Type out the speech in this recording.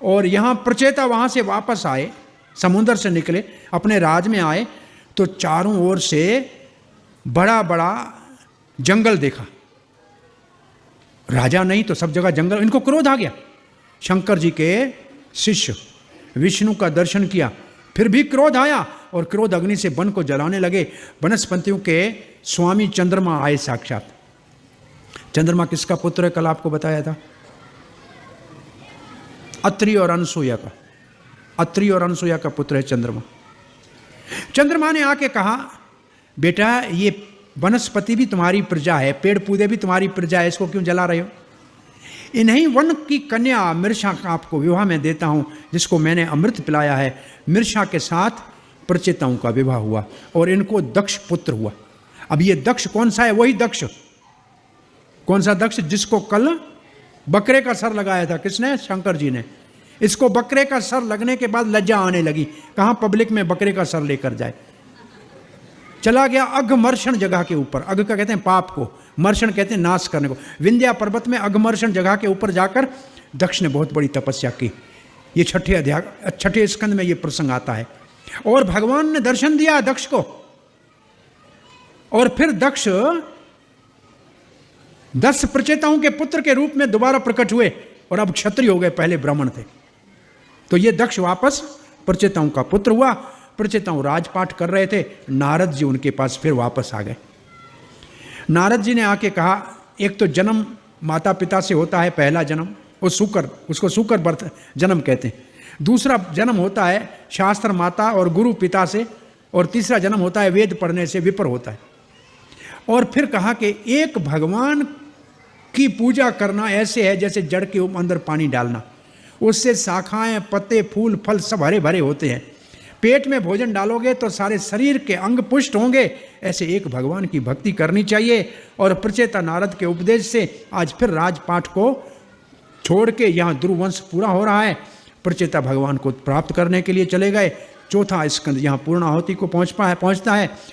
और यहाँ प्रचेता वहाँ से वापस आए, समुद्र से निकले, अपने राज में आए तो चारों ओर से बड़ा बड़ा जंगल देखा। राजा नहीं तो सब जगह जंगल। इनको क्रोध आ गया। शंकर जी के शिष्य विष्णु का दर्शन किया, फिर भी क्रोध आया और क्रोध अग्नि से वन को जलाने लगे। वनस्पतियों के स्वामी चंद्रमा आए साक्षात। चंद्रमा किसका पुत्र है? कल आपको बताया था, अत्रि और अनसुया का। अत्रि और अनसुया का पुत्र है चंद्रमा। चंद्रमा ने आके कहा, बेटा ये वनस्पति भी तुम्हारी प्रजा है, पेड़ पौधे भी तुम्हारी प्रजा है, इसको क्यों जला रहे हो? इन्हीं वन की कन्या मृषा का आपको विवाह में देता हूं, जिसको मैंने अमृत पिलाया है। मृषा के साथ प्रचेताओं का विवाह हुआ और इनको दक्ष पुत्र हुआ। अब ये दक्ष कौन सा है? वही दक्ष। कौन सा दक्ष? जिसको कल बकरे का सर लगाया था। किसने? शंकर जी ने। इसको बकरे का सर लगने के बाद लज्जा आने लगी, कहां पब्लिक में बकरे का सर लेकर जाए। चला गया अघमर्षण जगह के ऊपर। अघ का कहते हैं पाप को, मर्षण कहते हैं नाश करने को। विंध्या पर्वत में अघमर्षण जगह के ऊपर जाकर दक्ष ने बहुत बड़ी तपस्या की। ये छठे स्कंद में ये प्रसंग आता है। और भगवान ने दर्शन दिया दक्ष को, और फिर दक्ष 10 प्रचेताओं के पुत्र के रूप में दोबारा प्रकट हुए और अब क्षत्रिय हो गए, पहले ब्राह्मण थे। तो ये दक्ष वापस प्रचेताओं का पुत्र हुआ। प्रचेताओं राजपाट कर रहे थे, नारद जी उनके पास फिर वापस आ गए। नारद जी ने आके कहा, एक तो जन्म माता पिता से होता है, पहला जन्म, वो शुकर, उसको शुकर बर्थ जन्म कहते हैं। दूसरा जन्म होता है शास्त्र माता और गुरु पिता से, और तीसरा जन्म होता है वेद पढ़ने से, विपर होता है। और फिर कहा कि एक भगवान की पूजा करना ऐसे है जैसे जड़ के अंदर पानी डालना, उससे शाखाएं पत्ते फूल फल सब हरे भरे होते हैं। पेट में भोजन डालोगे तो सारे शरीर के अंग पुष्ट होंगे। ऐसे एक भगवान की भक्ति करनी चाहिए। और प्रचेता नारद के उपदेश से आज फिर राजपाट को छोड़ के यहाँ ध्रुवंश पूरा हो रहा है। प्रचेता भगवान को प्राप्त करने के लिए चले गए। चौथा स्कंद यहाँ पूर्णाहुति को पहुँचता है।